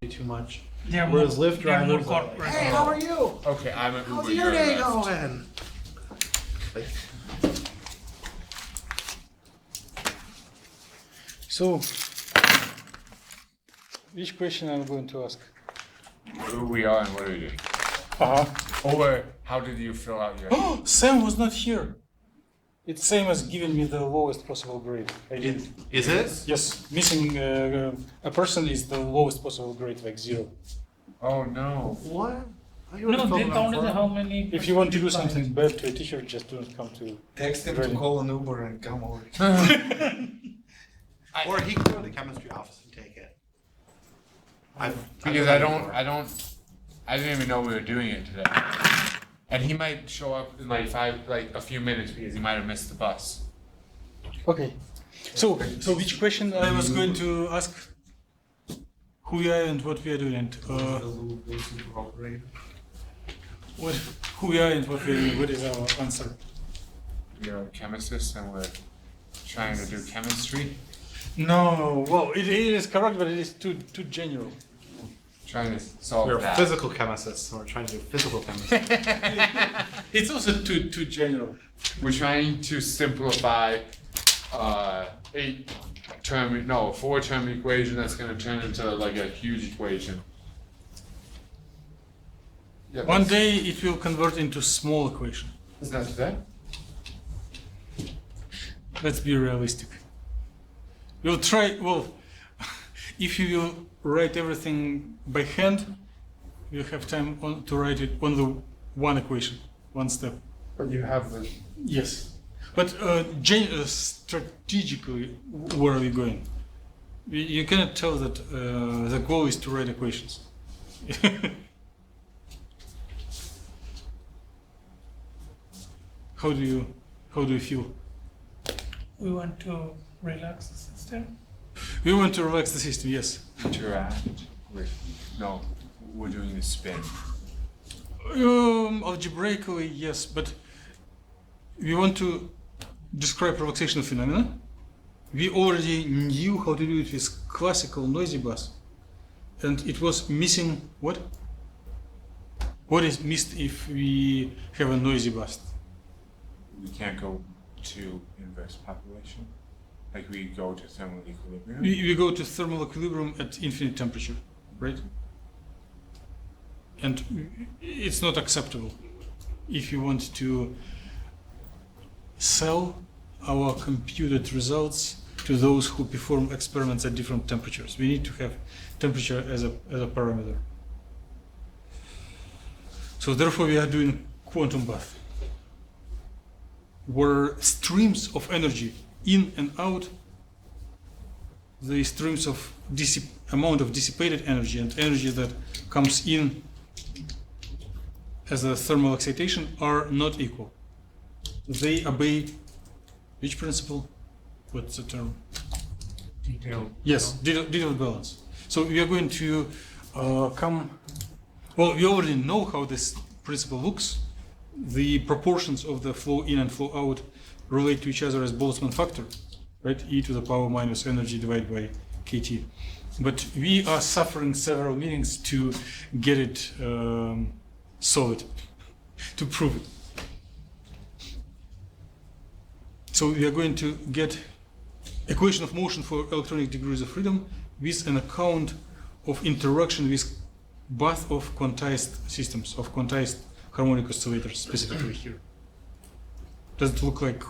too much. They're Whereas more, Lyft they're more drivers, are like, corporate. hey, how are you? Okay, I'm an How's Uber. your You're a day Lyft. going? Like, So, which question I'm going to ask? Who we are and what are we doing? Uh-huh. Or how did you fill out your? Oh, Sam was not here. It's same as giving me the lowest possible grade. I did. is it? Yes, missing a person is the lowest possible grade, like 0. Oh no. What? I No, they counted how many. If you want to do something bad to a teacher, just don't come to. Text him Really? to call an Uber and come over. Or he could go to the chemistry office and take it. Because I didn't even know we were doing it today. And he might show up in like a few minutes because he might have missed the bus. Okay. So which question I was going to ask? Who we are and what we are doing, and who we are and what we are doing. What is our answer? We are chemists and we're trying to do chemistry. No, well, it is correct, but it is too general. Trying to solve We're that. physical chemists, so we're trying to do physical chemistry. It's also too general. We're trying to simplify a 4-term equation that's going to turn into like a huge equation. Yeah, One day it will convert into small equation. Is that today? Let's be realistic. We'll try. Well, if you will write everything by hand, you have time to write it on the one equation, one step. But you have the. Yes, but strategically, where are we going? You cannot tell that the goal is to write equations. How do you feel? We want to relax the system. We want to relax the system, yes. Interact with. No, we're doing a spin. Algebraically, yes, but we want to describe relaxation phenomena. We already knew how to do it with classical noisy bus, and it was missing what? What is missed if we have a noisy bus? We can't go to inverse population. Like we go to thermal equilibrium. We go to thermal equilibrium at infinite temperature, right? And it's not acceptable if you want to sell our computed results to those who perform experiments at different temperatures. We need to have temperature as a parameter. So therefore we are doing quantum bath, where streams of energy in and out, the streams of amount of dissipated energy and energy that comes in as a thermal excitation are not equal. They obey which principle? What's the term? Detail. Yes, detailed balance. So we are going to well, we already know how this principle looks. The proportions of the flow in and flow out relate to each other as Boltzmann factor, right? E to the power minus energy divided by kT. But we are suffering several meetings to get it solid, to prove it. So we are going to get equation of motion for electronic degrees of freedom with an account of interaction with both of quantized systems, of quantized harmonic oscillators, specifically here. Does it look like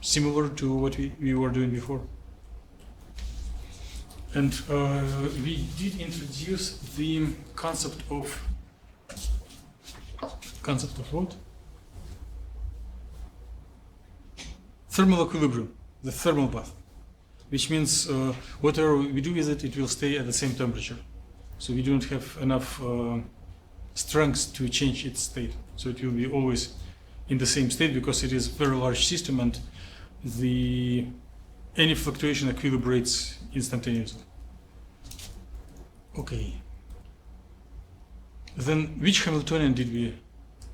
similar to what we were doing before? And we did introduce the concept of what? Thermal equilibrium, the thermal bath, which means whatever we do with it, it will stay at the same temperature. So we don't have enough strength to change its state. So it will be always in the same state because it is a very large system and any fluctuation equilibrates instantaneously. Okay. Then which Hamiltonian did we?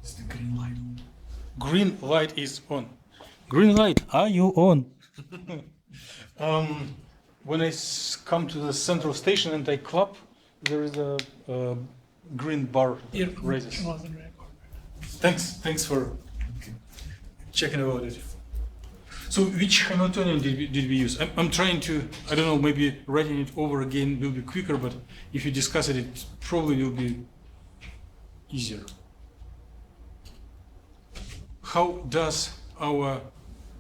It's the green light. Green light is on. Green light, are you on? When I come to the central station and I clap, there is a green bar It raises. wasn't recorded. Thanks for checking about it. So which Hamiltonian did we use? I'm trying to, I don't know, maybe writing it over again will be quicker, but if you discuss it, it probably will be easier. How does our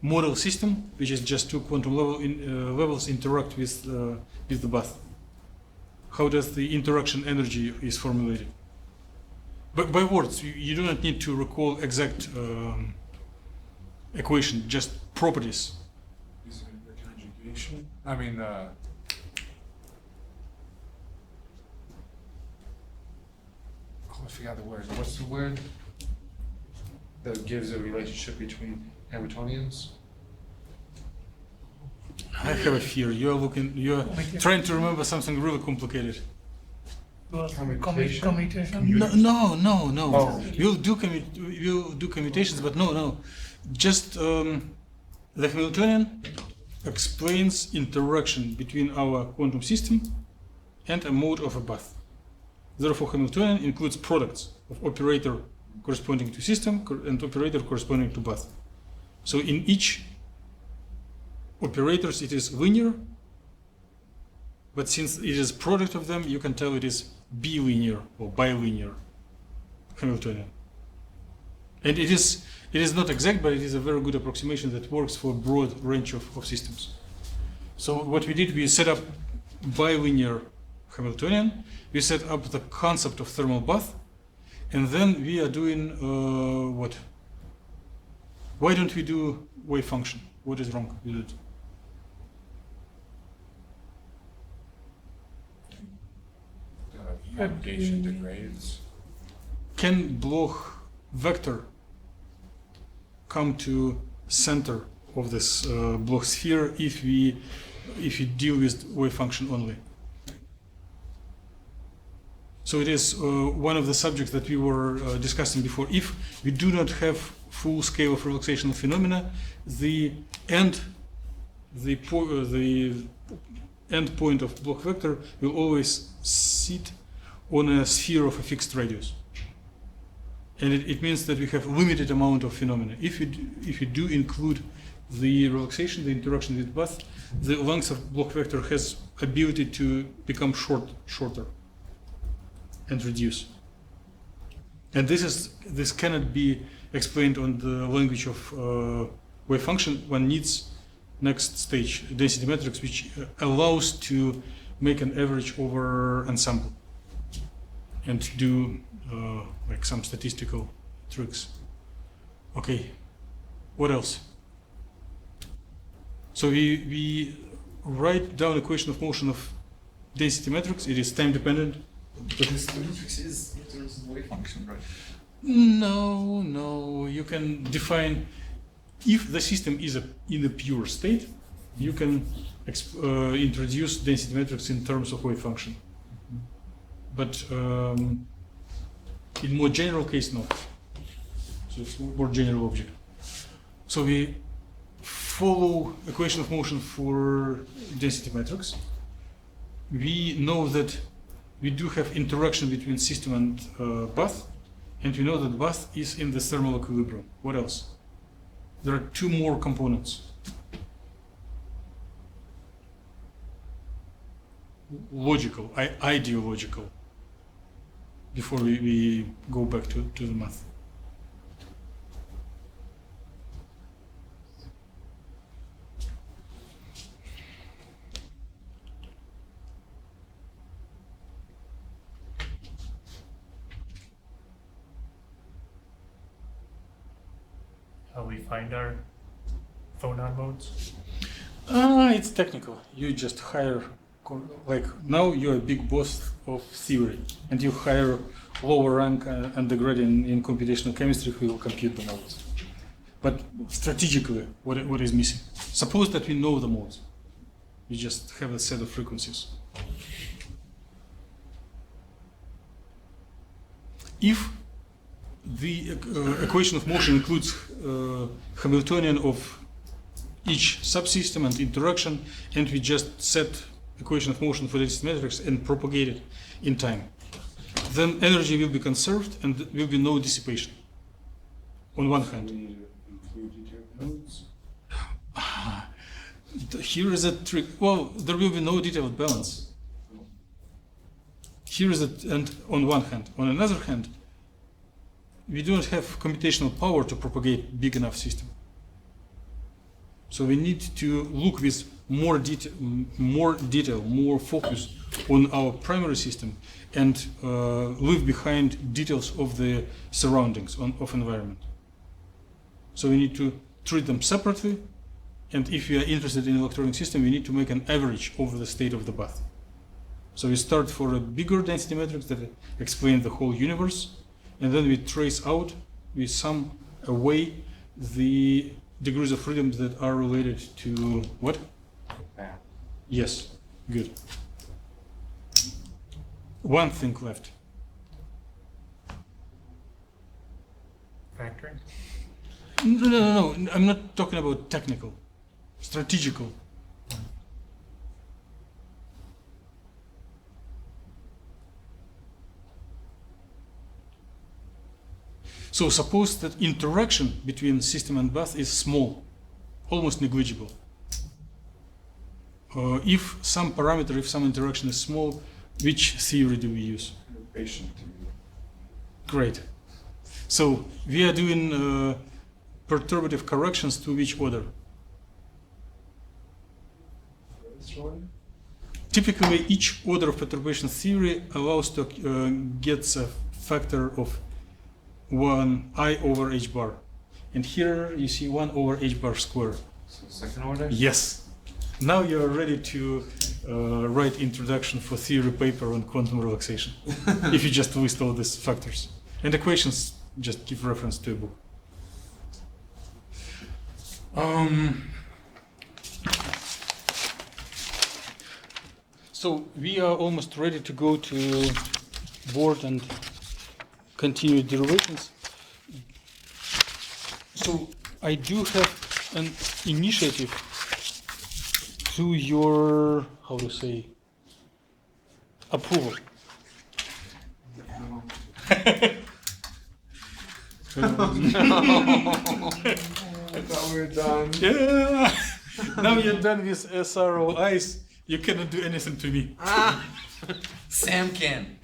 model system, which is just two quantum levels, interact with the bath? How does the interaction energy is formulated? But by words, you do not need to recall exact equation, just properties. Is it the conjugation? I mean, oh, I forgot the word. What's the word that gives a relationship between Hamiltonians? I have a fear. You're trying to remember something really complicated. Commutation? Commutation. No. Oh. We'll do commutations, but no. Just the Hamiltonian explains interaction between our quantum system and a mode of a bath. Therefore, Hamiltonian includes products of operator corresponding to system and operator corresponding to bath. So in each operators it is linear, but since it is product of them, you can tell it is bilinear or bilinear Hamiltonian. And it is not exact, but it is a very good approximation that works for a broad range of systems. So what we did, we set up bilinear Hamiltonian, we set up the concept of thermal bath, and then we are doing what? Why don't we do wave function? What is wrong with it? Propagation degrades. Can Bloch vector come to center of this Bloch sphere if we deal with wave function only? So it is one of the subjects that we were discussing before. If we do not have full scale of relaxational phenomena, the end point of Bloch vector will always sit on a sphere of a fixed radius. And it means that we have limited amount of phenomena. If you do include the relaxation, the interaction with bath, the length of Bloch vector has ability to become shorter and reduce. And this cannot be explained on the language of wave function. One needs next stage density matrix, which allows to make an average over ensemble and do like some statistical tricks. Okay, what else? So we write down equation of motion of density matrix. It is time dependent. But this matrix is in terms of wave function, right? No. You can define if the system is in a pure state. You can introduce density matrix in terms of wave function. But in more general case, no. So it's more general object. So we follow equation of motion for density matrix. We know that we do have interaction between system and bath, and we know that bath is in the thermal equilibrium. What else? There are two more components. Logical, ideological. Before we go back to the math. How we find our phonon modes? It's technical. You just hire, like now you're a big boss of theory, and you hire lower rank undergrad in computational chemistry who will compute the modes. But strategically, what is missing? Suppose that we know the modes. We just have a set of frequencies. If the equation of motion includes Hamiltonian of each subsystem and interaction, and we just set equation of motion for the matrix and propagate it in time, then energy will be conserved and there will be no dissipation. On one hand. Here is a trick. Well, there will be no detailed balance. Here is it, and on one hand. On another hand, we do not have computational power to propagate big enough system. So we need to look with more detail, more focus on our primary system, and leave behind details of the surroundings of environment. So we need to treat them separately, and if we are interested in electronic system, we need to make an average over the state of the bath. So we start for a bigger density matrix that explains the whole universe, and then we trace out, we sum away the degrees of freedom that are related to what? Yes, good. One thing left. Factoring? No, I'm not talking about technical, strategical. So suppose that interaction between system and bath is small, almost negligible. If some parameter, if some interaction is small, which theory do we use? Patient. Great. So we are doing perturbative corrections to which order? Typically, each order of perturbation theory allows to get a factor of 1 over h bar. And here you see 1 over h bar square. So second order? Yes. Now you're ready to write introduction for theory paper on quantum relaxation. If you just list all these factors. And equations just give reference to a book. So we are almost ready to go to board and continue derivations. So I do have an initiative to your, how to say, approval. I thought we were done. Yeah. Now you're done with SROIs. You cannot do anything to me. Sam can.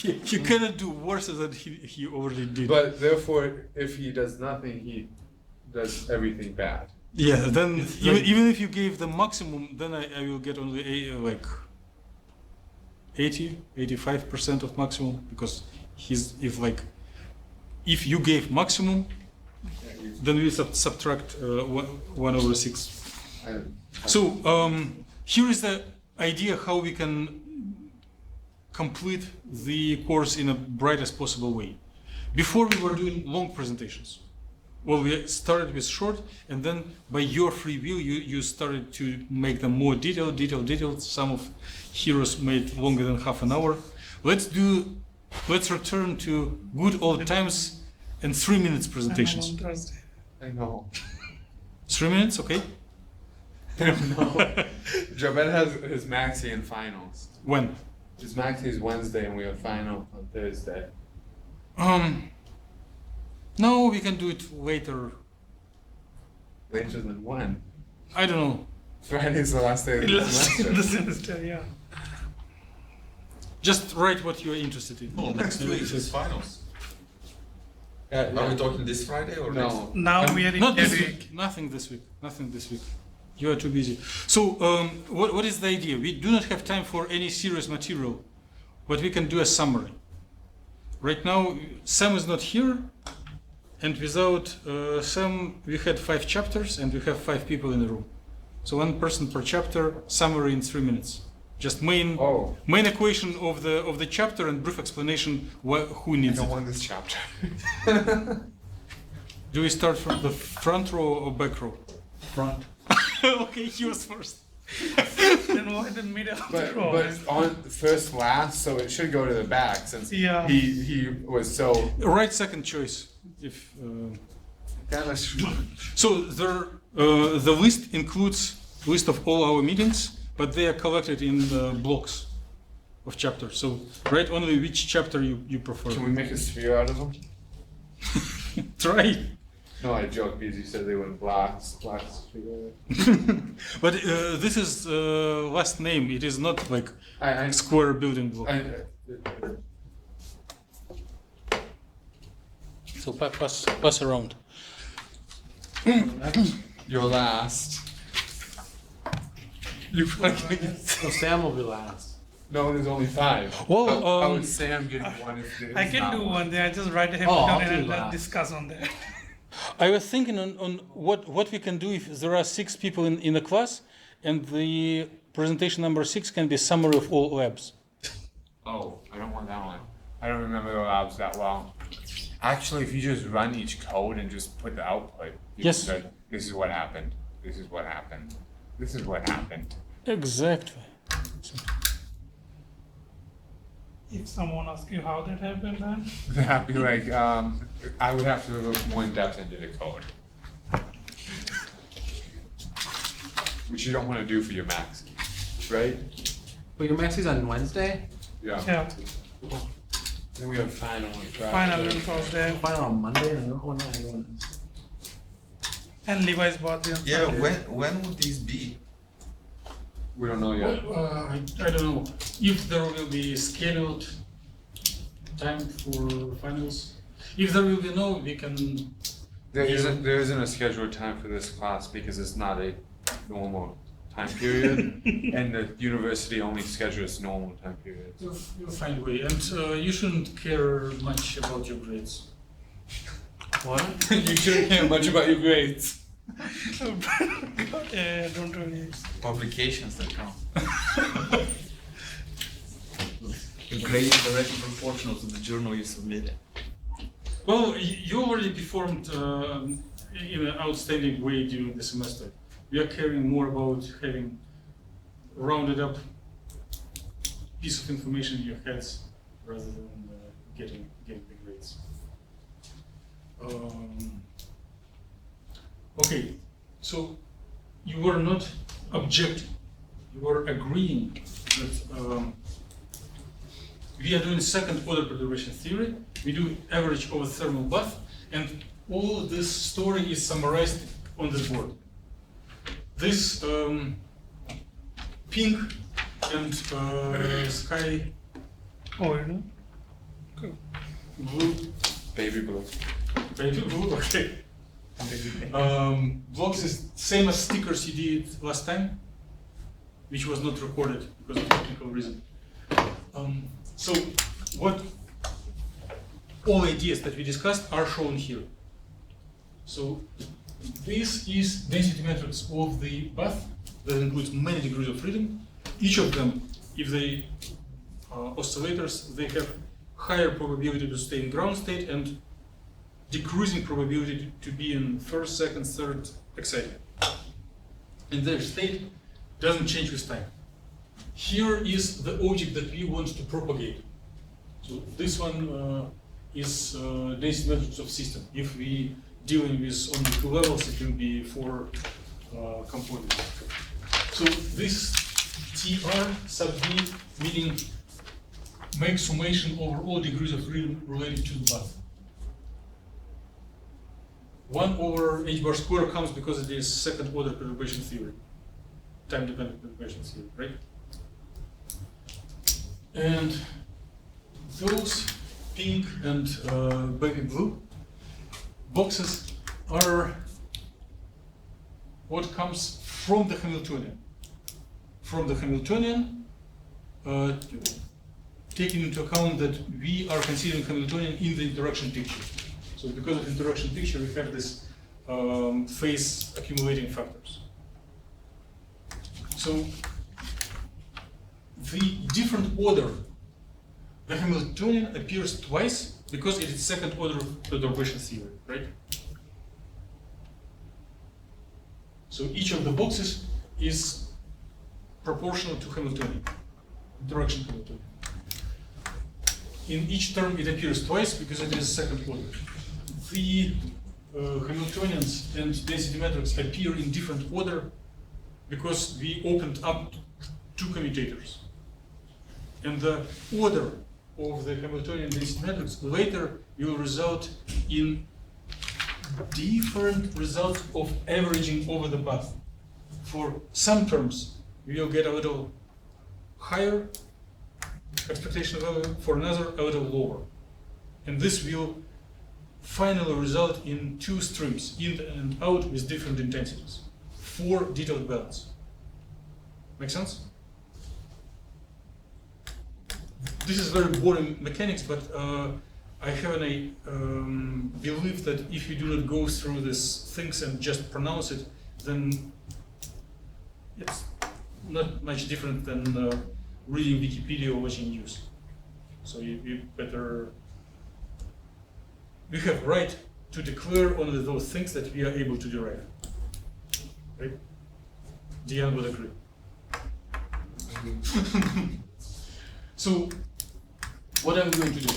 You cannot do worse than he already did. But therefore, if he does nothing, he does everything bad. Yeah, then even if you gave the maximum, then I will get only like 85% of maximum, because if you gave maximum, then we subtract 1 over 6. So here is the idea how we can complete the course in a brightest possible way. Before we were doing long presentations. Well, we started with short, and then by your free will, you started to make them more detailed. Some of heroes made longer than half an hour. Let's return to good old times and 3 minutes presentations. On Thursday. I know. 3 minutes, okay? No. Jabed has his maxi in finals. When? His maxi is Wednesday and we have final on Thursday. No, we can do it later. Later than when? I don't know. Friday's the last day of the Last in semester. the semester, yeah. Just write what you are interested in. Well, next week is finals. Yeah, Are we talking this Friday or next? No. Now we are in Not this every week. Nothing this week. You are too busy. So, what is the idea? We do not have time for any serious material, but we can do a summary. Right now, Sam is not here, and without Sam, we had 5 chapters, and we have 5 people in the room. So 1 person per chapter, summary in 3 minutes. Just main equation of the chapter and brief explanation who I needs don't it. want this chapter. Do we start from the front row or back row? Front. Okay, he was first. then why the middle of the But row? on first last, so it should go to the back since Yeah. he was so. Right, second choice. If Yeah, that's true. so, the list includes list of all our meetings, but they are collected in blocks of chapters. So write only which chapter you prefer. Can we make a sphere out of them? Try. No, I joke because you said they were blocks. Sphere. But this is last name. It is not like I square building block. So pass around. You're last. You fucking. So Sam will be last. No, there's only 5. Well, how is Sam getting one if there's I can not do one? one thing. I just write him Oh, down I'll do and that. discuss on that. I was thinking on what we can do if there are 6 people in a class, and the presentation number 6 can be summary of all labs. Oh, I don't want that one. I don't remember the labs that well. Actually, if you just run each code and just put the output, you Yes. can say, this is what happened. This is what happened. This is what happened. Exactly. If someone asks you how that happened, then That'd be like, I would have to look more in depth into the code. Which you don't want to do for your max, right? But your max is on Wednesday? Yeah. yeah, Then we have final on Friday. final and Thursday. Final on Monday and another one on And Levi's birthday. on Yeah, Sunday. when would these be? We don't know yet. I don't know if there will be scheduled time for finals. If there will be no, we can. There isn't a scheduled time for this class because it's not a normal time period, and the university only schedules normal time periods. You'll find a way, and you shouldn't care much about your grades. What? You shouldn't care much about your grades. Yeah, don't really. Publications that count. The grade is directly proportional to the journal you submitted. Well, you already performed in an outstanding way during the semester. We are caring more about having rounded up piece of information in your heads rather than getting the grades. Okay, so you were not objecting, you were agreeing that we are doing second order perturbation theory. We do average over thermal bath, and all this story is summarized on this board. This pink and sky Oh, you know? blue, Baby blue. baby blue, okay. Blocks is same as stickers you did last time, which was not recorded because of technical reason. So what all ideas that we discussed are shown here. So this is density matrix of the bath that includes many degrees of freedom. Each of them, if they are oscillators, they have higher probability to stay in ground state and decreasing probability to be in first, second, third excited. And their state doesn't change with time. Here is the object that we want to propagate. So this one is density matrix of system. If we dealing with only 2 levels, it will be 4 components. So this TR sub V meaning make summation over all degrees of freedom related to the bath. 1 over h bar square comes because it is second order perturbation theory, time dependent perturbation theory, right? And those pink and baby blue boxes are what comes from the Hamiltonian. From the Hamiltonian, taking into account that we are considering Hamiltonian in the interaction picture. So because of interaction picture, we have this phase accumulating factors. So the different order, the Hamiltonian appears twice because it is second order perturbation theory, right? So each of the boxes is proportional to Hamiltonian, interaction Hamiltonian. In each term it appears twice because it is second order. The Hamiltonians and density matrix appear in different order because we opened up two commutators. And the order of the Hamiltonian density matrix later will result in different results of averaging over the path. For some terms, we will get a little higher expectation value, for another a little lower. And this will finally result in two streams, in and out, with different intensities for detailed balance. Make sense? This is very boring mechanics, but I have a belief that if you do not go through these things and just pronounce it, then it's not much different than reading Wikipedia or watching news. So you better, we have right to declare only those things that we are able to derive. Right? Diane would agree. So what I'm going to do,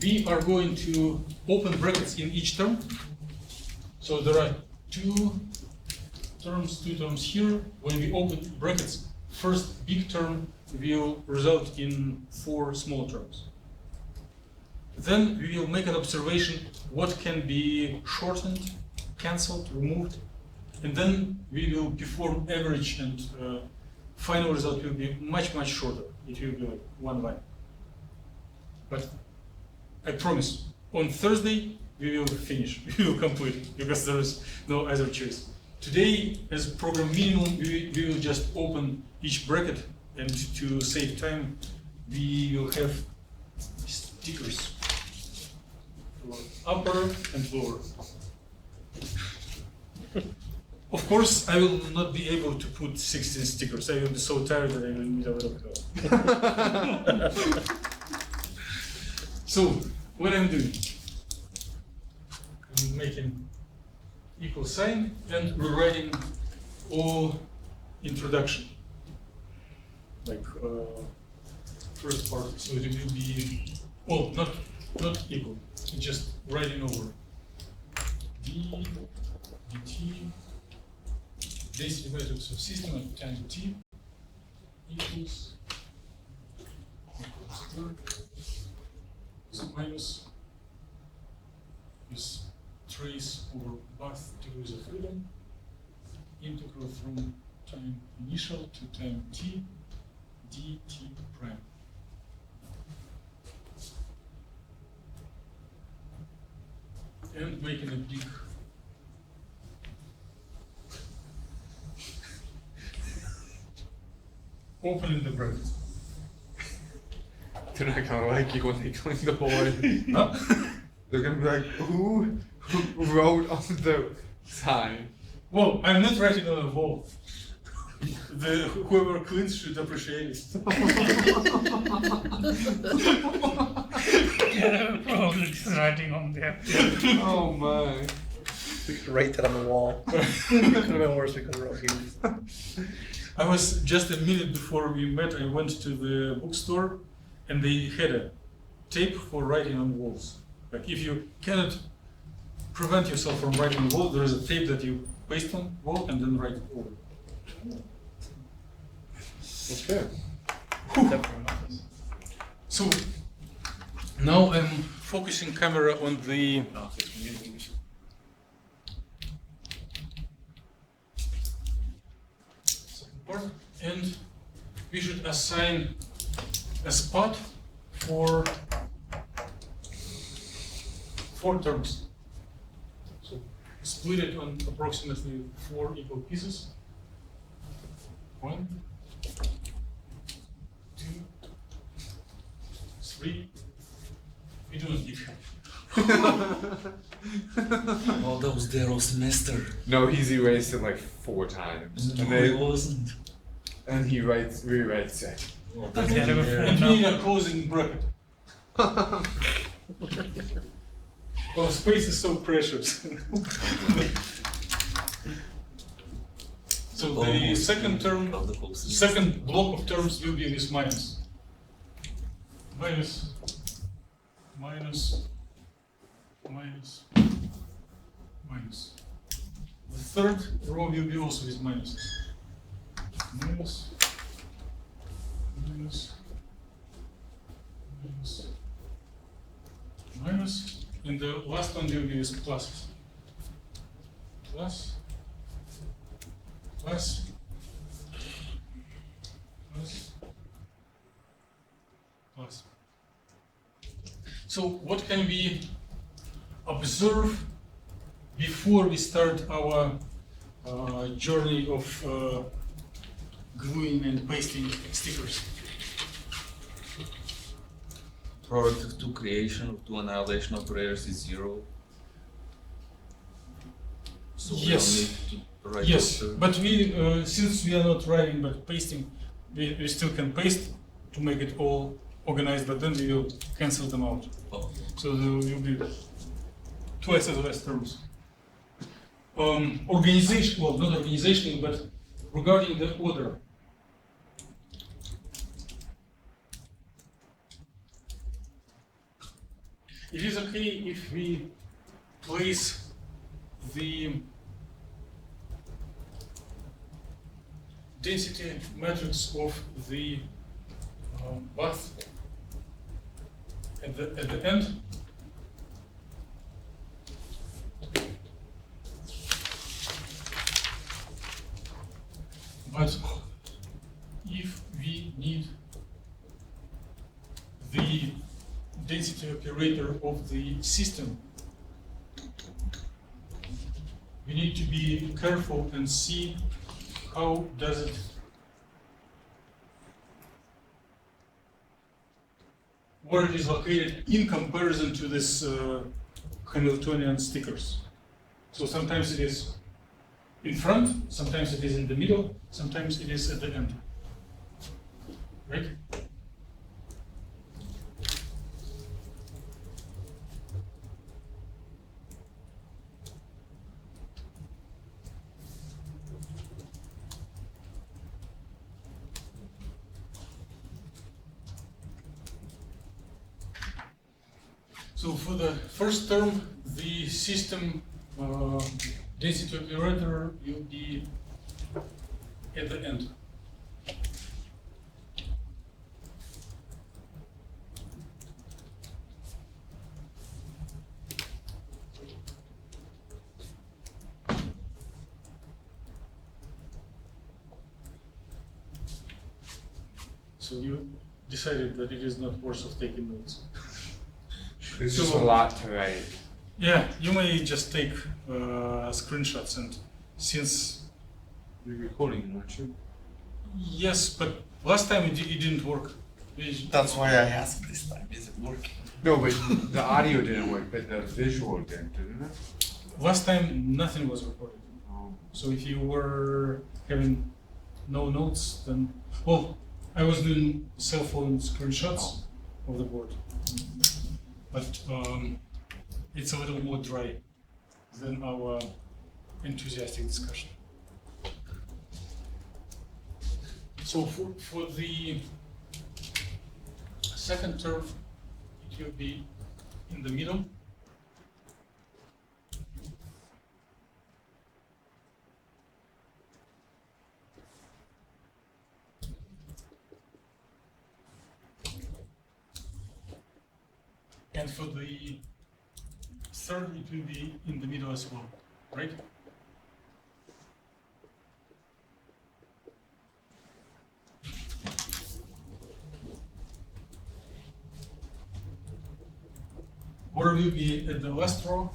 we are going to open brackets in each term. So there are two terms here. When we open brackets, first big term will result in 4 small terms. Then we will make an observation what can be shortened, cancelled, removed, and then we will perform average, and final result will be much, much shorter. It will be like 1 line. But I promise, on Thursday we will finish, we will complete, because there is no other choice. Today, as program minimum, we will just open each bracket, and to save time, we will have stickers for upper and lower. Of course, I will not be able to put 16 stickers. I will be so tired that I will need a lot of help. So, what I'm doing, I'm making equal sign and rewriting all introduction. Like first part, so it will be, well, not equal, just writing over. D, dt, density matrix of system at time t equals minus is trace over path degrees of freedom, integral from time initial to time t, dt prime. And making a big opening the bracket. They're not gonna like you when they clean the board. Huh? They're gonna be like, who wrote on the sign? Well, I'm not writing on a wall. Whoever cleans should appreciate it. Yeah, probably just writing on there. Oh my. We could write that on the wall. It could have been worse. We could have wrote here. I was just a minute before we met. I went to the bookstore, and they had a tape for writing on walls. Like if you cannot prevent yourself from writing on the wall, there is a tape that you paste on the wall and then write it over. That's good. So now I'm focusing camera on the second part, and we should assign a spot for 4 terms. So split it on approximately 4 equal pieces. 1, 2, 3. We do not need help. Oh, that was there all semester. No, he's erased it like 4 times. No, it wasn't. And he rewrites it. Oh, that's Yeah, in they were there. And we need a closing bracket. Well, space is so precious. So the Almost second term, of the closest. second block of terms will be this minus. Minus, minus, minus, minus. The third row will be also with minuses. minus, minus, minus, minus, and the last one will be with pluses. Plus, plus, plus, plus. So what can we observe before we start our journey of gluing and pasting stickers? Product of two creation of two annihilation operators is 0. So Yes. we don't need to write Yes, those, but we since we are not writing but pasting, we still can paste to make it all organized, but then we will cancel them out. oh, So there will be twice as less terms. Organization, well, not organizational, but regarding the order. It is okay if we place the density matrix of the bath at the end. But if we need the density operator of the system, we need to be careful and see how does it where it is located in comparison to this Hamiltonian stickers. So sometimes it is in front, sometimes it is in the middle, sometimes it is at the end. Right? So for the first term, the system density operator will be at the end. So you decided that it is not worth of taking notes. There's just a lot to write. Yeah, you may just take screenshots, and since You're recording, aren't you? yes, but last time it didn't work. that's why I asked this time. Is it working? No, but the audio didn't work, but the visual did, didn't it? Last time nothing was recorded. Oh. So if you were having no notes, then well, I was doing cell phone screenshots of the board, but it's a little more dry than our enthusiastic discussion. So for the second term, it will be in the middle. And for the third, it will be in the middle as well, right? Or will be at the last row,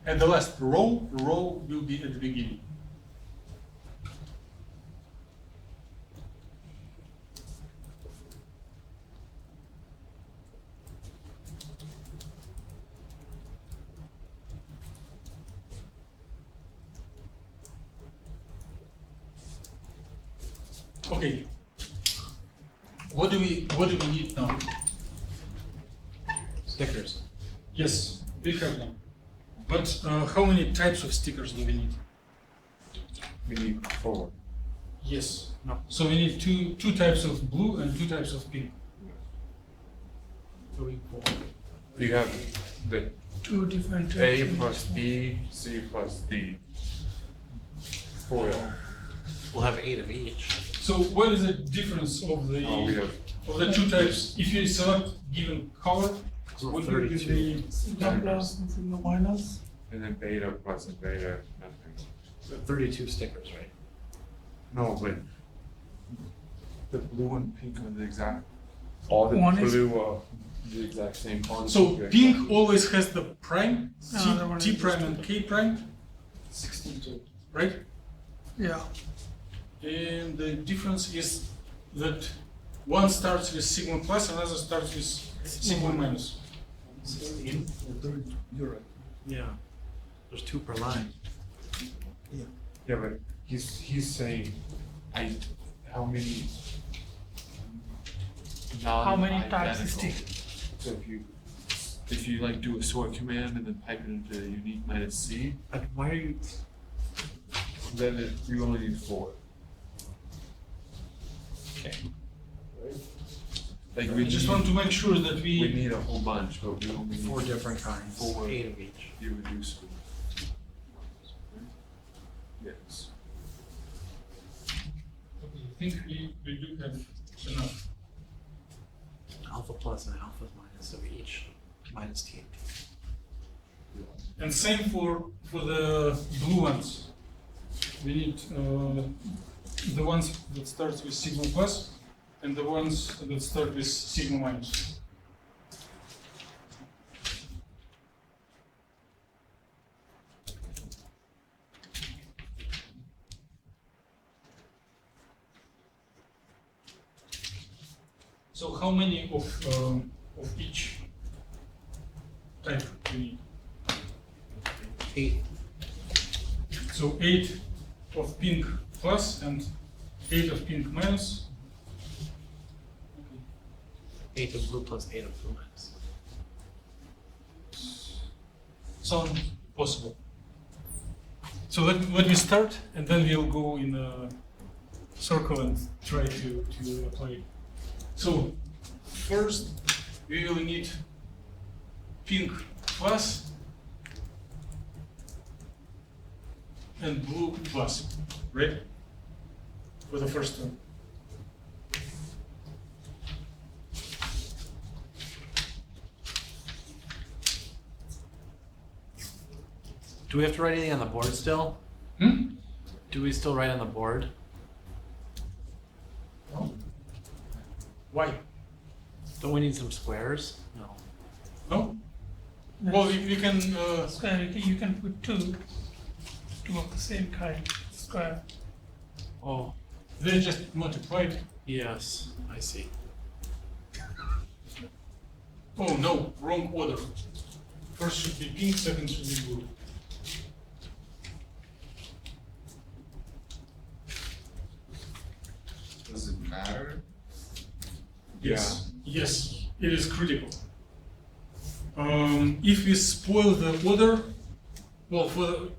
and the last row will be at the beginning. Okay. What do we need now? Stickers. Yes, we have them. But how many types of stickers do we need? We need 4. Yes. No. So we need two types of blue and 2 types of pink. 3, 4. You have the 2 different A plus B, C plus D foil. We'll have 8 of each. So what is the difference of the Oh, we have two types? If you select given color, So what will be 32. the Sigma plus and sigma minus. and then beta plus and beta nothing. 32 stickers, right? No, but the blue and pink are the exact. All the One is- blue are the exact same. All the So blue are pink exact- always has the prime, Another one T is prime just- and K prime, 62. right? Yeah. And the difference is that one starts with sigma plus, another starts with sigma minus. 16? You're right. Yeah. There's 2 per line. Yeah, but he's saying, how many How many types non-identical. stick? So if you like do a sort command and then pipe it into unique minus C, Why are you? then you only need 4. Okay. Like We just want to make sure that we we, need a whole bunch, but we only need 4 different kinds. 4 8 of each. irreducible. Yes. I think we do have enough. Alpha plus and alpha minus of each. Minus T. And same for the blue ones. We need the ones that start with sigma plus and the ones that start with sigma minus. So how many of each type do you need? 8. So 8 of pink plus and 8 of pink minus. 8 of blue plus 8 of blue minus. Sound possible. So let me start and then we'll go in a circle and try to apply it. So first we will need pink plus and blue plus, right? For the first term. Do we have to write anything on the board still? Hmm? Do we still write on the board? No. Why? Don't we need some squares? No. No? Well, we can, Square, you can put two of the same kind, square. Oh, they just multiplied. yes. I see. Oh no, wrong order. First should be pink, second should be blue. Does it matter? Yes, yes, it is critical. If we spoil the order, well,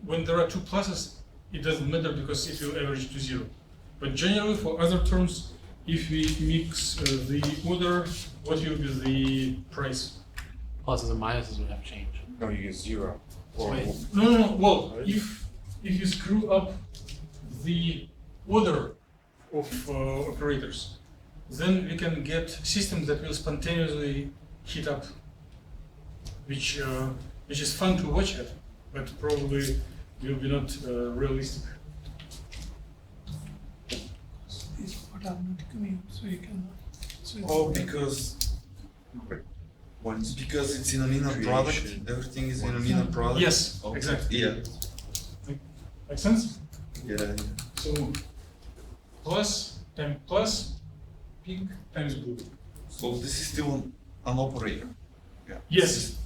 when there are two pluses, it doesn't matter because it will average to 0. But generally, for other terms, if we mix the order, what will be the price? Pluses and minuses would have change. No, you get 0. Or Wait. No. Well, if you screw up the order of operators, then we can get systems that will spontaneously heat up, which is fun to watch at, but probably will be not realistic. These automatically, so you can. So it's Oh, because One's it's in an inner product. Creation. Everything is in an inner product. Yes, Okay. exactly. Yeah. Make sense? Yeah. So plus times plus, pink times blue. So this is still an operator. Yeah. Yes,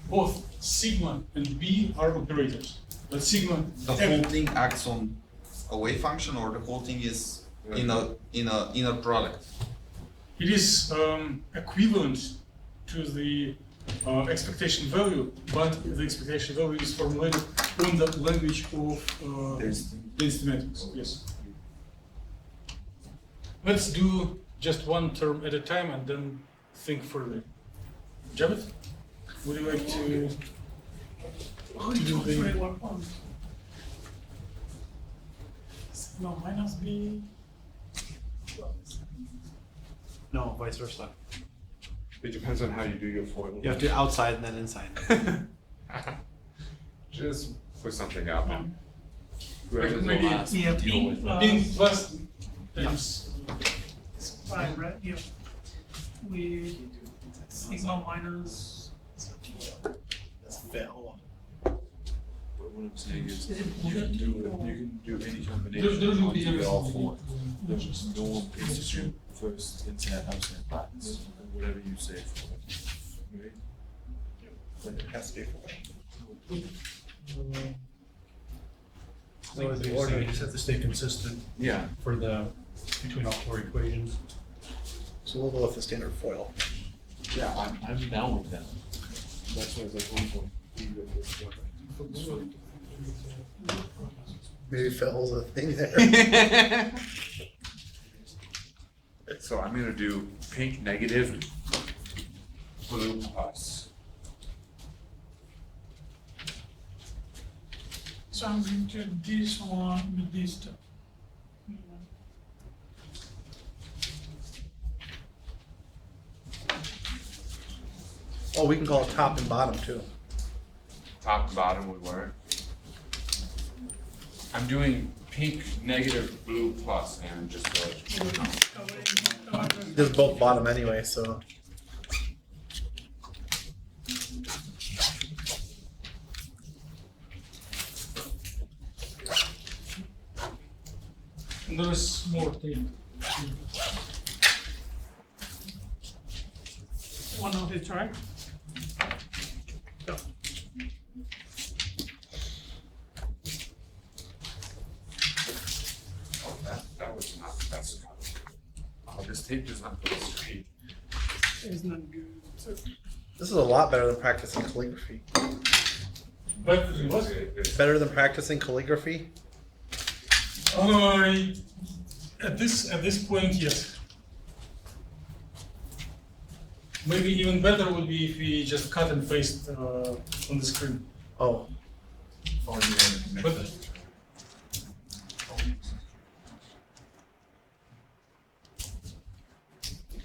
both sigma and b are operators, but sigma. The whole thing acts on a wave function, or the whole thing is in a inner product. It is equivalent to the expectation value, but the expectation value is formulated on the language of density matrix. Yes. Let's do just one term at a time and then think further. Javed, would you like to do the? No, minus B. No, vice versa. It depends on how you do your foil. You have to do outside and then inside. Just put something out there. Um, Whoever's the maybe last, yeah, deal pink, with it. pink plus times it's 5, right? Yeah. We sigma minus. That's fail. But what I'm saying is, Is it you can do bullet or- it, you can do any There combination will once be you get all everything. four. There's no one pays to do first, inside, outside buttons, whatever you say for it. Right? But it has to be four. So with the order, you just have to stay consistent Yeah. for the, between all four equations. So we'll go with the standard foil. Yeah, I'm down with that. That's why I was like, 1.3. Maybe Phil's a thing there. So I'm gonna do pink negative, blue plus. So I'm going to this one with this two. Oh, we can call it top and bottom too. Top and bottom would work. I'm doing pink negative, blue plus, and just There's both bottom anyway, so. And there is more thing. One of each, right? that was not the best cut. Oh, this tape does not go straight. It's not good. So, This is a lot better than practicing calligraphy. But what? Better than practicing calligraphy? At this point, yes. Maybe even better would be if we just cut and paste on the screen. Oh, Oh, you want But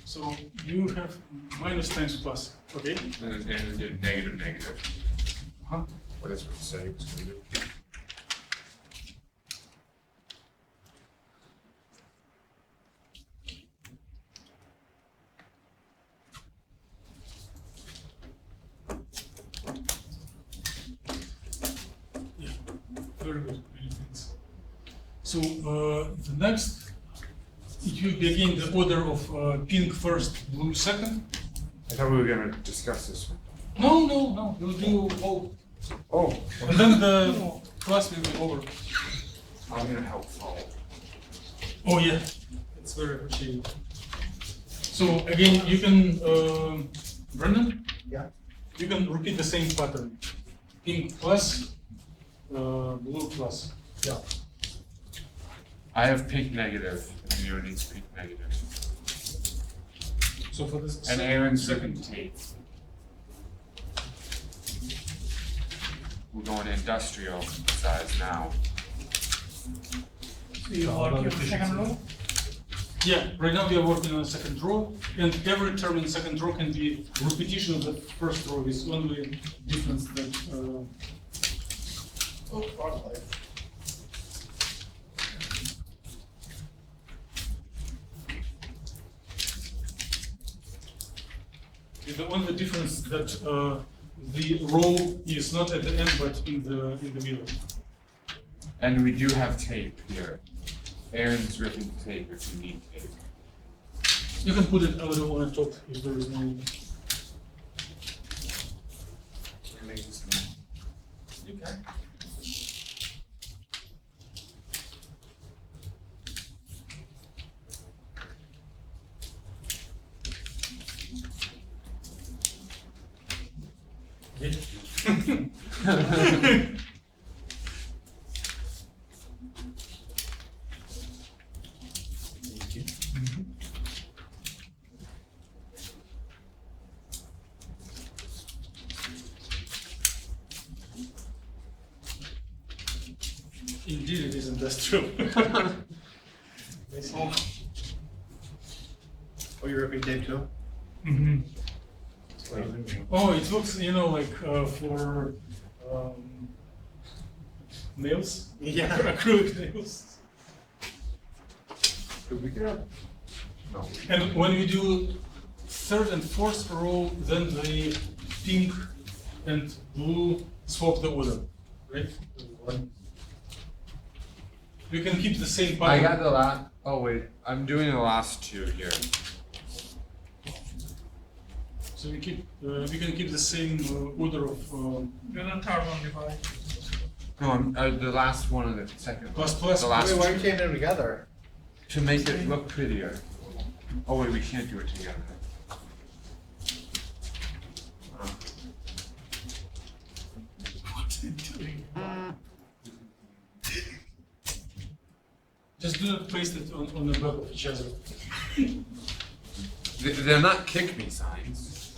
so you have minus times plus, okay? and did negative, negative. Huh? What is what it say it's gonna do? Yeah, very good. Really thanks. So the next, it will be again the order of pink first, blue second. I thought we were gonna discuss this one. No, we'll do all, Oh, and then the class will be over. I'm gonna help follow. Oh yeah, it's very appreciated. So again, you can, Brendan, yeah. you can repeat the same pattern. Pink plus, blue plus. Yeah. I have pink negative, and you needs pink negative. So for this. And Aaron's ripping tape. We're going industrial size now. so you work your second row. Yeah, right now we are working on the second row, and every term in second row can be repetition of the first row with only difference that. Oh, frog life. The only difference that the row is not at the end but in the middle. And we do have tape here. Aaron's ripping tape if you need tape. You can put it a little on the top if there is no. Can you make this now? You can. Indeed, it isn't. industrial. Oh. Oh, you're ripping tape too? Mhm. Oh, it looks, you know, like for nails. Yeah. Acrylic nails. Did we get? No. And when we do third and fourth row, then the pink and blue swap the order, right? We can keep the same I pattern. got the last. Oh wait, I'm doing the last two here. So we can keep the same order of You're the third one divide. No, I'm the last one of the second. plus plus. The last Wait, why are two. you taking them together? To make it look prettier. Oh wait, we can't do it together. Just do not paste it on the back of each other. They're not kick me signs.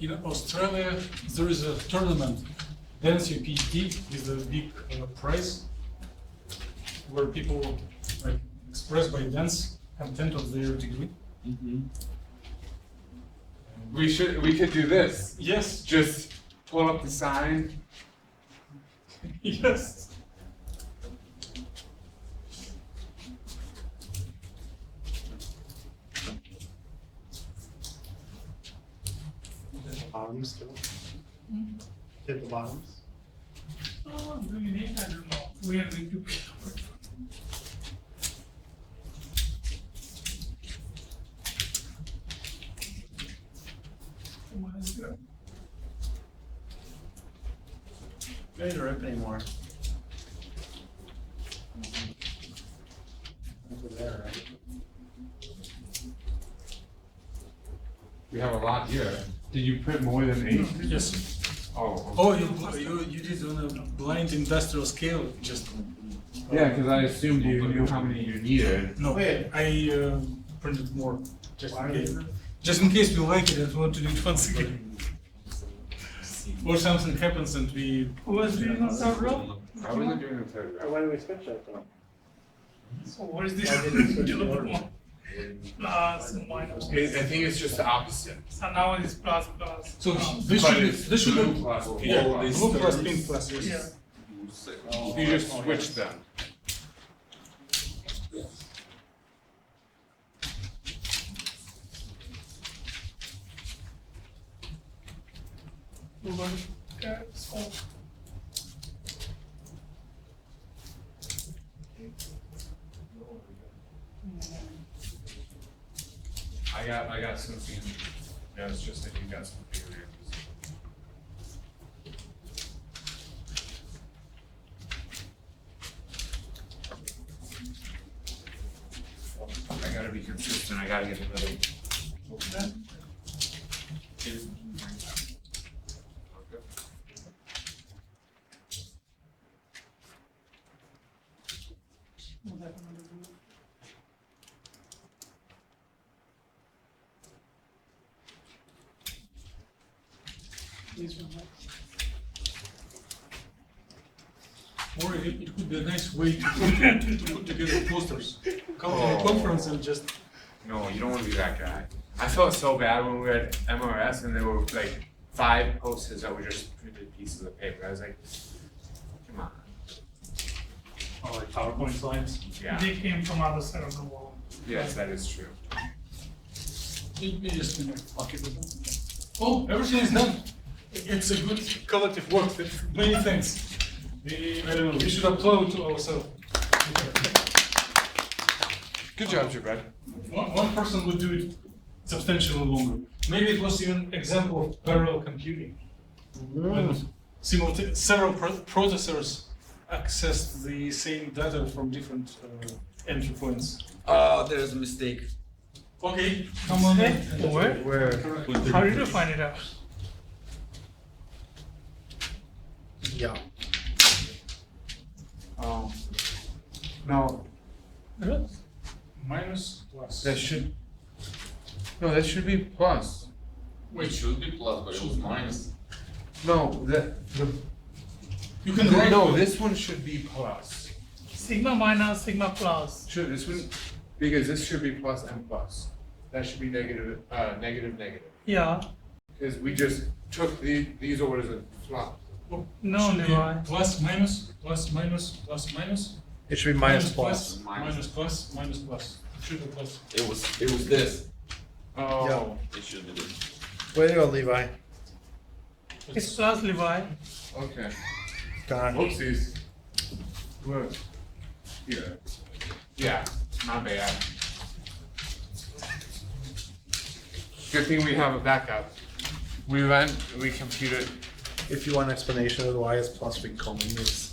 In Australia, there is a tournament, Dance Your PhD, with a big prize, where people like express by dance content of their degree. We could do this. Yes, Just pull up the sign. yes. Bottoms too. Hit the bottoms. Oh, do you need? I don't know. We are going to. What is that? You don't need to rip anymore. Over there, right? We have a lot here. Did you print more than 8? Yes. Oh. Oh, you did on a blind industrial scale, just. Yeah, because I assumed you knew how many you needed. No, Wait. I printed more, just Why in are case. you- Just in case we like it and want to do it once again. Or something happens and we. Who was doing on third row? I wasn't doing the third round. Why did we switch that though? So what is this? Why did we switch the order? Plus and minus. I think it's just the opposite. So now it is plus plus. So plus. this But should be, it's this should blue be, plus pink yeah, plus. blue plus pink plus, yes. Yeah. You just switch them. Okay, so. I got something. Yeah, it's just that you got some periods. I gotta be consistent. I gotta get the middle. Okay. What happened to the- This one, right? Or it could be a nice way to put together posters. Come to a Oh. conference and just, No, you don't want to be that guy. I felt so bad when we were at MRS and there were like 5 posters that were just printed pieces of paper. I was like, come on. Oh, like PowerPoint slides? Yeah. They came from other side of the wall. Yes, that is true. you just, you know, lock it with them. Oh, everything is done. It's a good collective work, many thanks. I don't know, we should applaud to ourselves. Good job, Jabred. One person would do it substantially longer. Maybe it was even example of parallel computing. When several processors accessed the same data from different entry points. Oh, there's a mistake. Okay, come on then. Where? How did you find it out? Yeah. Oh. No, Minus plus. that should. No, that should be plus. It should be plus, but it was minus. No, the You can write no. This one should be plus. sigma minus sigma plus. Should this one because this should be plus and plus. That should be negative, negative. Yeah. Because we just took these over as a flop. No, Should be Levi. plus, minus, plus, minus, plus, minus. It should be minus plus. Minus, plus, minus, plus. It should be plus. It was this. Oh. It should be this. Way to go, Levi. It's plus Levi. Okay. Gone. Whoopsies. Look. Here. Yeah, not bad. Good thing we have a backup. We computed. If you want an explanation of why it's plus, we can call me this.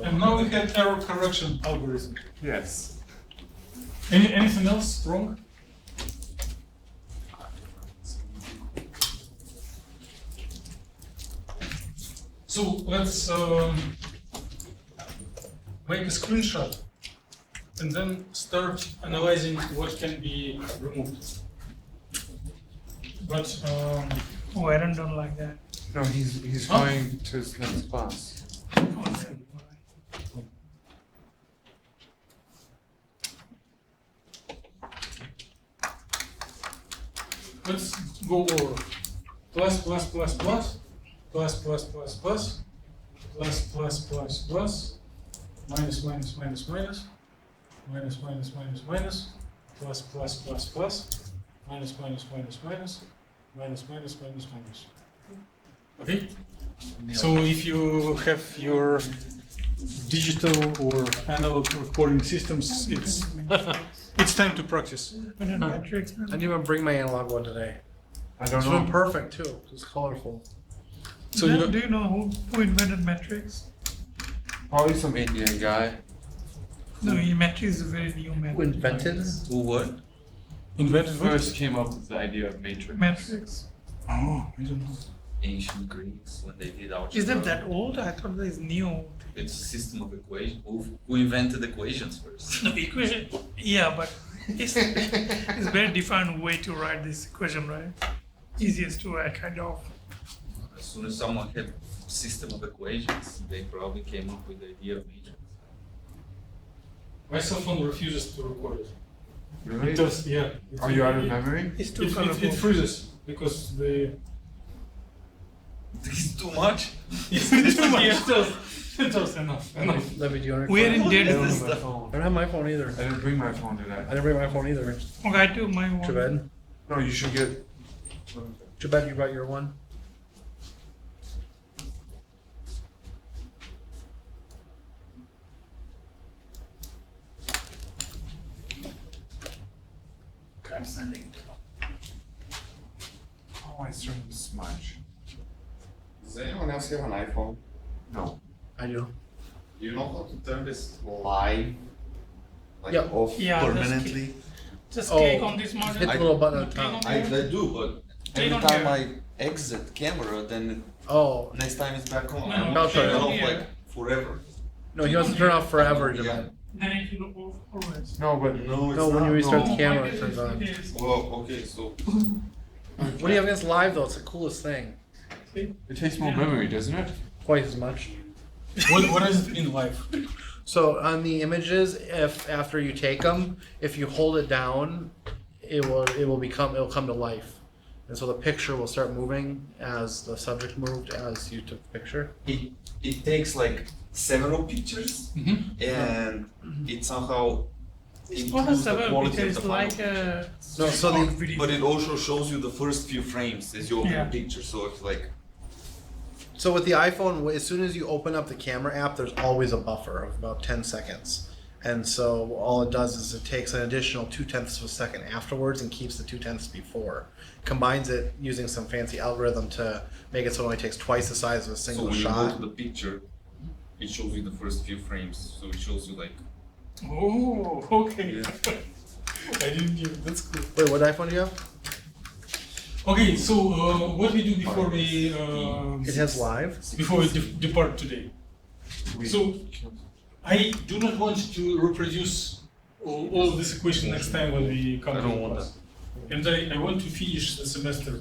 And now we have error correction algorithm. Yes. Anything else wrong? So let's make a screenshot and then start analyzing what can be removed. But Oh, Aaron don't like that. No, he's going to his next class. let's go over plus, plus, plus, plus, plus, plus, plus, plus, plus, plus, plus, plus, minus, minus, minus, minus, minus, minus, minus, minus, plus, plus, plus, plus, minus, minus, minus, minus, minus, minus, minus, minus. Okay? So if you have your digital or analog recording systems, it's time to practice. Matrix. I didn't even bring my analog one today. I don't It's been know. perfect too. It's colorful. So Do you know who invented matrix? Probably some Indian guy. No, matrix is a very new method. Who invented? Who what? invented what? First came up with the idea of matrix. Matrix. Oh, I don't know. Ancient Greeks when they did algebra. Is that old? I thought that is new. It's a system of equations. Who invented equations first? No, equation. Yeah, but it's very different way to write this equation, right? Easiest to kind of. As soon as someone had system of equations, they probably came up with the idea of matrix. My cell phone refuses to record it. Really? It does, yeah. Are you out of memory? It's too It colorful. freezes because the. This is too much. It does enough. Levy, do you want to We are in I dead. don't have my phone. I don't have my phone either. I didn't bring my phone I today. didn't bring my phone either. Okay, I do my one. Too bad. No, you should get. Too bad you brought your one. Oh, I started to smudge. Does anyone else have an iPhone? No. I do. Do you know how to turn this live? Like Yeah. off Yeah, just permanently? Just Oh, click on this model. Hit the little button at the top. I do, but Click every on time here. I exit camera, then Oh, next time it's back on. No, I no, don't turn turn it it on off here. like forever. no, he wants to turn off forever, Yeah. Jabed. Then it will go always. No, but No, it's No, when not. you restart Oh, the camera, why it is turns on. it is? Well, okay, so What do you have against live though? It's the coolest thing. it takes more memory, doesn't it? Twice as much. What does it mean live? So on the images, if after you take them, if you hold it down, it'll come to life, and so the picture will start moving as the subject moved as you took the picture. it takes like several pictures and it somehow It's not a improves the several quality picture, of the it's final like a No, so the- short video. But it also shows you the first few frames as you open Yeah. the picture, so it's like So with the iPhone, as soon as you open up the camera app, there's always a buffer of about 10 seconds. And so all it does is it takes an additional 0.2 of a second afterwards and keeps the 0.2 before. Combines it using some fancy algorithm to make it so it only takes twice the size of a so single when you go shot. to the picture, it shows you the first few frames. So it shows you like Oh, okay. I didn't hear. That's cool. Wait, what iPhone do you have? Okay, so what we do before we It has live. depart today? We So- I do not want to reproduce all of this equation next time when we come to class. And I want to finish the semester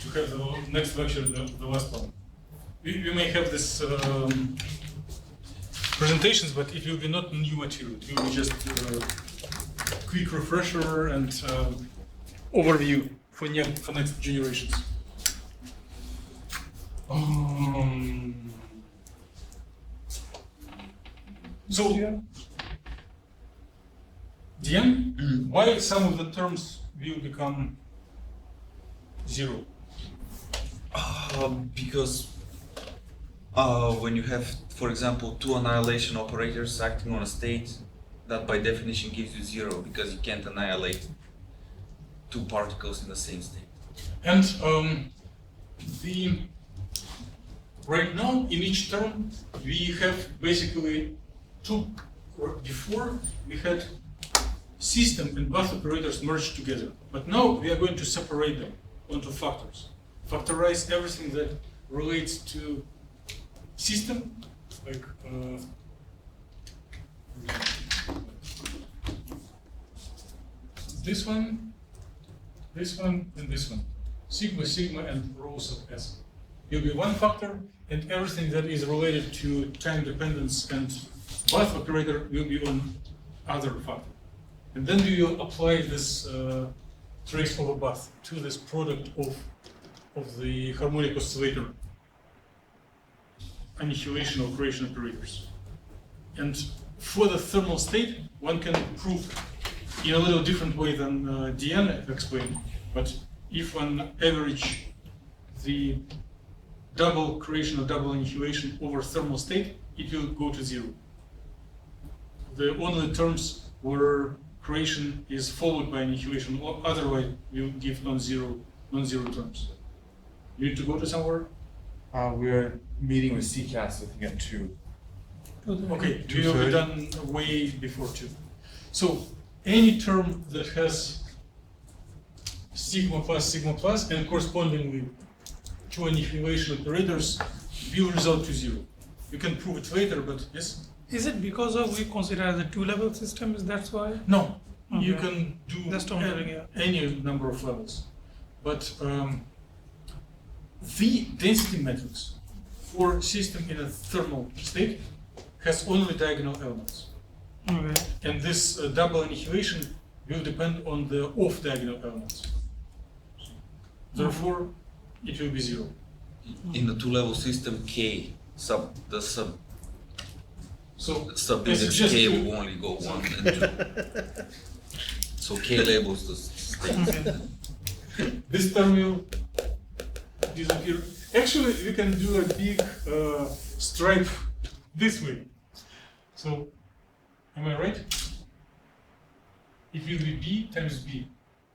to have the next lecture, the last one. We may have this presentations, but it will be not new material. It will be just quick refresher and overview for next generations. So, Diane, why some of the terms will become zero? Because when you have, for example, two annihilation operators acting on a state, that by definition gives you zero, because you can't annihilate two particles in the same state. And right now in each term we have basically two. Before we had system and path operators merged together, but now we are going to separate them onto factors. Factorize everything that relates to system, like this one, and this one. Sigma, sigma, and rows of S. Will be one factor, and everything that is related to time dependence and path operator will be on other factor. And then we will apply this trace over path to this product of the harmonic oscillator annihilation or creation operators. And for the thermal state, one can prove in a little different way than Diane explained, but if one average the double creation or double annihilation over thermal state, it will go to zero. The only terms where creation is followed by annihilation, or otherwise will give non-zero terms. You need to go to somewhere? We're meeting with CCAS, I think, at 2. Okay, we will be done way before 2. So any term that has sigma plus and correspondingly two annihilation operators will result to zero. You can prove it later, but yes? Is it because of we consider as a two-level system? Is that why? No, you Okay. can do That's what I'm doing, yeah. any number of levels. But the density matrix for system in a thermal state has only diagonal elements. Okay. And this double annihilation will depend on the off-diagonal elements. Therefore, it will be zero. In the two-level system, K So subindex just K to- will only go 1 and 2. So K labels the state. Okay. this term will disappear. Actually, we can do a big stripe this way. So, am I right? It will be B times B.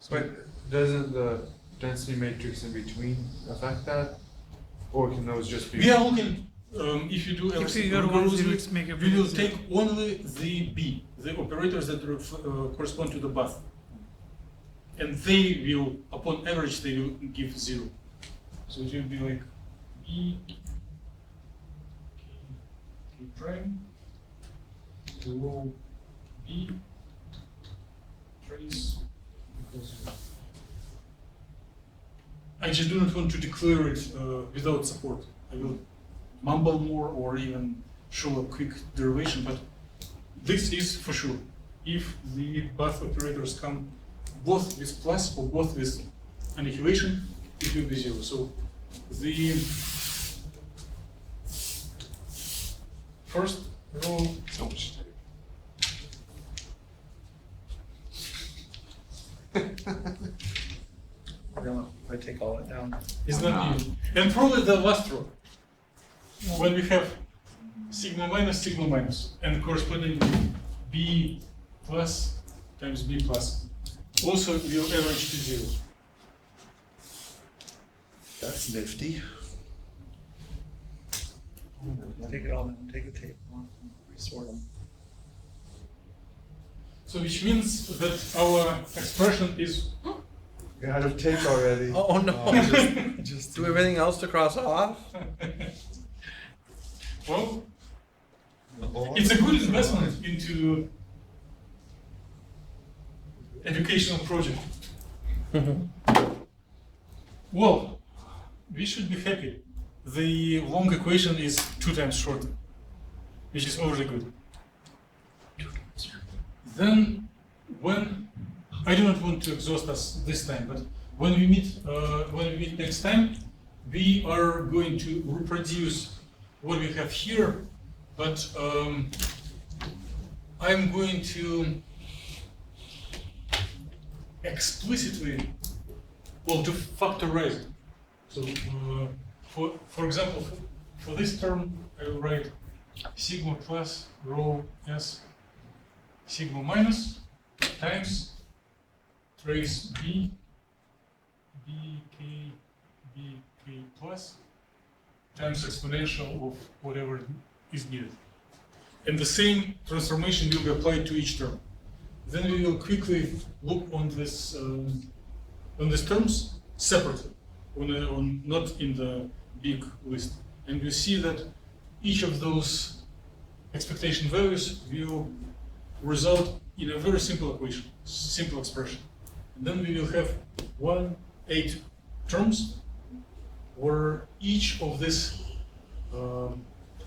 But doesn't the density matrix in between affect that? Or can those just be? We are looking, if you do If everything you are rigorously, zeros, make we everything will zero. take only the B, the operators that correspond to the path. And they will, upon average, they will give zero. So it will be like B, K prime, row B, trace, equals zero. I just do not want to declare it without support. I will mumble more or even show a quick derivation, but this is for sure. If the path operators come both with plus or both with annihilation, it will be zero. So the first row, So much. I take all that down. is not even. And probably the last row, when we have sigma minus, and correspondingly B plus times B plus, also will average to zero. That's nifty. Take it all down, take the tape, sort them. So which means that our expression is You're out of tape already. Oh no, just do everything else to cross off? well, It's a good investment into educational project. Well, we should be happy. The long equation is 2 times shorter, which is already good. Then, when I do not want to exhaust us this time, but when we meet next time, we are going to reproduce what we have here, but I'm going to explicitly, well, to factorize it. So, for example, for this term, I will write sigma plus rho s sigma minus times trace b k plus times exponential of whatever is needed. And the same transformation will be applied to each term. Then we will quickly look on this on these terms separately, not in the big list. And we see that each of those expectation values will result in a very simple equation, simple expression. And then we will have 8 terms where each of this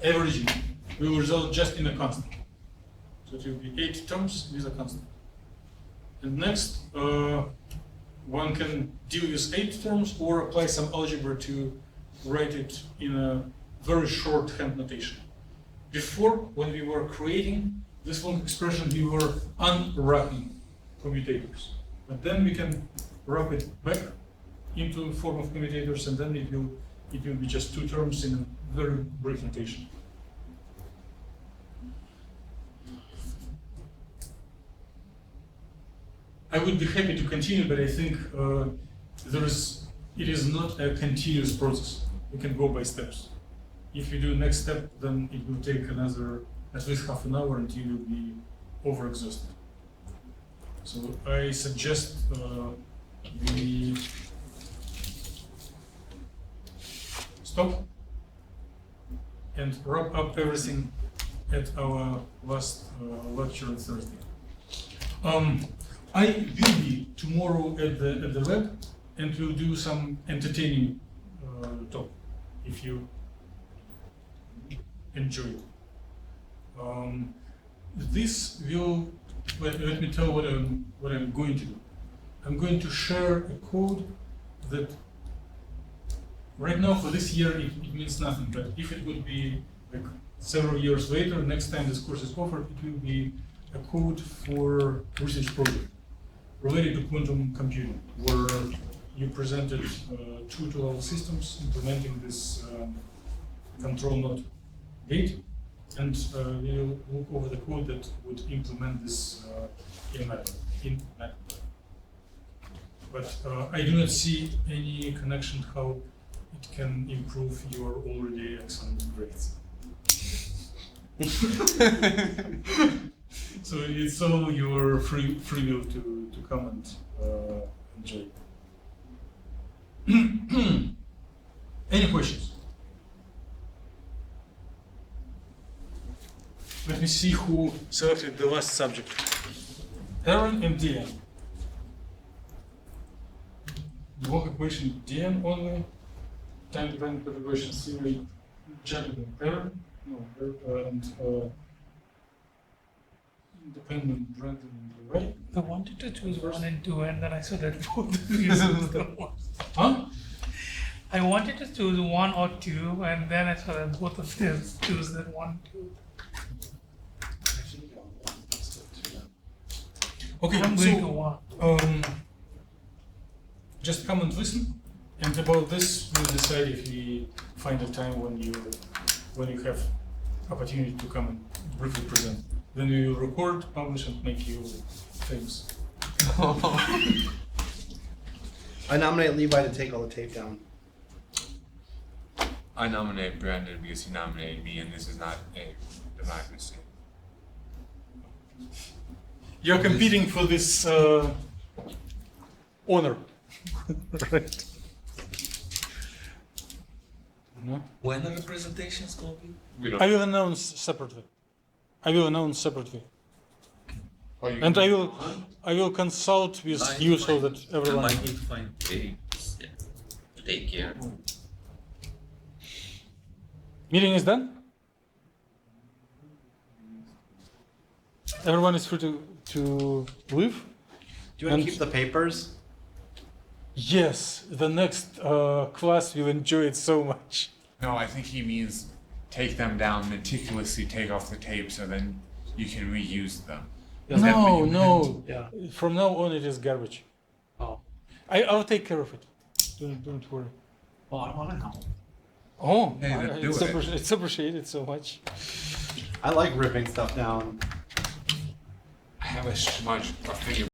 averaging will result just in a constant. So it will be 8 terms with a constant. And next, one can deal with 8 terms or apply some algebra to write it in a very shorthand notation. Before, when we were creating this long expression, we were unwrapping commutators. But then we can wrap it back into form of commutators, and then it will be just 2 terms in a very brief notation. I would be happy to continue, but I think it is not a continuous process. We can go by steps. If you do next step, then it will take another at least half an hour until you will be over-exhausted. So I suggest we stop and wrap up everything at our last lecture on Thursday. I will be tomorrow at the lab, and we'll do some entertaining talk if you enjoy it. This will let me tell what I'm going to do. I'm going to share a code that right now for this year it means nothing, but if it would be like several years later, next time this course is offered, it will be a code for research project related to quantum computing, where you presented 2 two-level systems implementing this control not gate, and we'll look over the code that would implement this in MATLAB. But I do not see any connection how it can improve your already excellent grades. So it's all your free will to come and enjoy. Any questions? Let me see who selected the last subject. Aaron and Diane. The walk equation Diane only. Time dependent perturbation theory. Jacob Aaron. No, and independent Brandon and Ray. I wanted to choose 1 and 2, and then I saw that both of these are the ones. Huh? I wanted to choose 1 or 2, and then I saw that both of them choose that 1, 2. Okay, I'm going to 1. Just come and listen, and about this we'll decide if we find a time when you have opportunity to come and briefly present. Then we will record, publish, and make you famous. I nominate Levi to take all the tape down. I nominate Brandon because he nominated me, and this is not a democracy. You're competing for this honor. Right. No? When are the presentations going to be? We don't. I will announce separately. I will announce separately. Oh, you And can- I will consult with you so that I everyone. might need to find papers. Yeah. Take care. Meeting is done? Everyone is free to leave? Do you want And- to keep the papers? Yes, the next class will enjoy it so much. No, I think he means take them down meticulously, take off the tape, so then you can reuse them. Is that what No, you no. Yeah. From now on, it is garbage. Oh. I'll take care of it. Don't worry. Well, I want to help. Oh, Hey, then do it. it's appreciated so much. I like ripping stuff down. I have a smudge, a finger